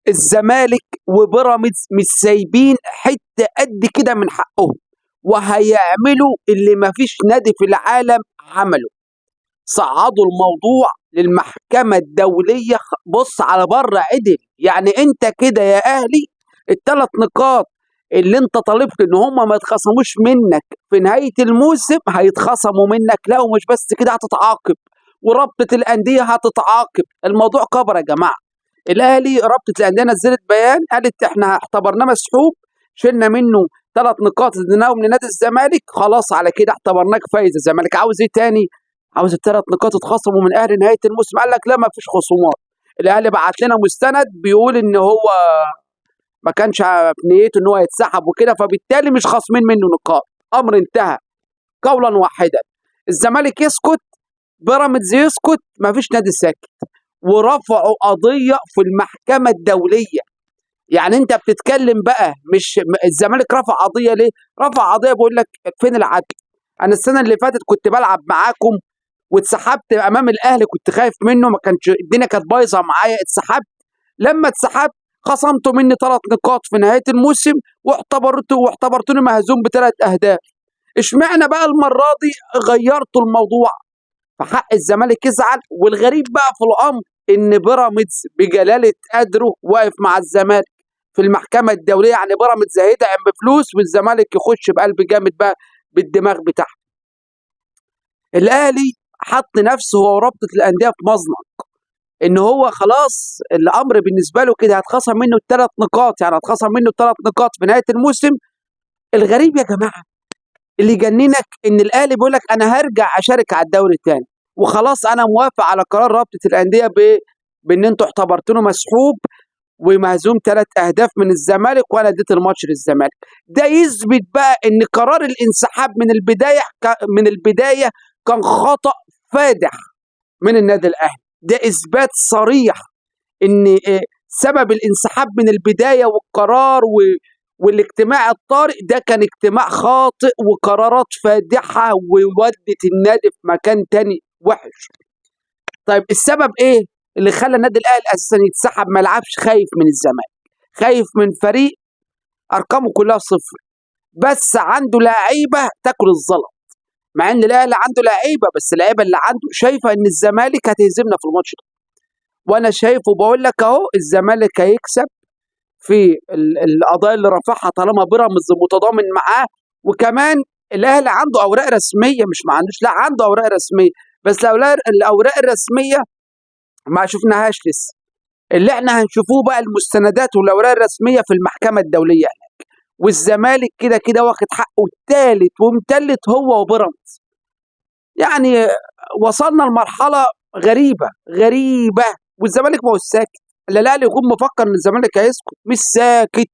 الزمالك وبيراميدز مش سايبين حته قد كده من حقهم، وهيعملوا اللي مفيش نادي في العالم عمله. صعدوا الموضوع للمحكمه الدوليه. بص على بره عدل، يعني انت كده يا اهلي الثلاث نقاط اللي انت طالبت ان هم ما يتخصموش منك في نهايه الموسم هيتخصموا منك. لا ومش بس كده، هتتعاقب ورابطه الانديه هتتعاقب. الموضوع كبر يا جماعه. الاهلي رابطه الانديه نزلت بيان قالت احنا اعتبرناه مسحوب، شلنا منه 3 نقاط اديناهم لنادي الزمالك، خلاص على كده اعتبرناك فايز. الزمالك عاوز ايه تاني؟ عاوز ال3 نقاط اتخصموا من اهلي نهايه الموسم. قال لك لا ما فيش خصومات. الاهلي بعت لنا مستند بيقول ان هو ما كانش في نيته ان هو يتسحب وكده، فبالتالي مش خاصمين منه نقاط. امر انتهى قولا واحدا. الزمالك يسكت، بيراميدز يسكت، ما فيش نادي ساكت. ورفعوا قضيه في المحكمه الدوليه. يعني انت بتتكلم بقى، مش الزمالك رفع قضيه ليه؟ رفع قضيه بيقول لك فين العدل؟ انا السنه اللي فاتت كنت بلعب معاكم واتسحبت امام الاهلي، كنت خايف منه، ما كانش الدنيا كانت بايظه معايا، اتسحبت. لما اتسحبت خصمتوا مني 3 نقاط في نهايه الموسم، واعتبرتوني مهزوم ب3 اهداف. اشمعنى بقى المره دي غيرتوا الموضوع؟ فحق الزمالك يزعل. والغريب بقى في الامر ان بيراميدز بجلاله قدره واقف مع الزمالك في المحكمه الدوليه. يعني بيراميدز هيدعم بفلوس والزمالك يخش بقلب جامد بقى بالدماغ بتاعته. الاهلي حط نفسه هو ورابطه الانديه في مزنق، ان هو خلاص الامر بالنسبه له كده هتخصم منه ال3 نقاط، يعني هتخصم منه ال3 نقاط في نهايه الموسم. الغريب يا جماعه اللي يجننك ان الاهلي بيقول لك انا هرجع اشارك على الدوري الثاني، وخلاص انا موافق على قرار رابطه الانديه بان انتوا اعتبرتوه مسحوب ومهزوم 3 اهداف من الزمالك، وانا اديت الماتش للزمالك. ده يثبت بقى ان قرار الانسحاب من البدايه كان خطأ فادح من النادي الاهلي. ده اثبات صريح ان سبب الانسحاب من البدايه والقرار والاجتماع الطارئ ده كان اجتماع خاطئ وقرارات فادحه وودت النادي في مكان تاني وحش. طيب السبب ايه اللي خلى النادي الاهلي اساسا يتسحب؟ ما لعبش، خايف من الزمالك، خايف من فريق ارقامه كلها صفر، بس عنده لعيبه تاكل الزلط. مع ان الاهلي عنده لعيبه، بس اللعيبه اللي عنده شايفه ان الزمالك هتهزمنا في الماتش ده. وانا شايف وبقول لك اهو الزمالك هيكسب في القضايا اللي رفعها طالما بيراميدز متضامن معاه. وكمان الاهلي عنده اوراق رسميه، مش ما عندوش، لا عنده اوراق رسميه، بس الاوراق الرسميه ما شفناهاش لسه. اللي احنا هنشوفوه بقى المستندات والاوراق الرسميه في المحكمه الدوليه هناك. والزمالك كده كده واخد حقه الثالث ومتلت هو وبيراميدز. يعني وصلنا لمرحله غريبه غريبه، والزمالك ما هو ساكت. لا الاهلي يكون مفكر ان الزمالك هيسكت، مش ساكت.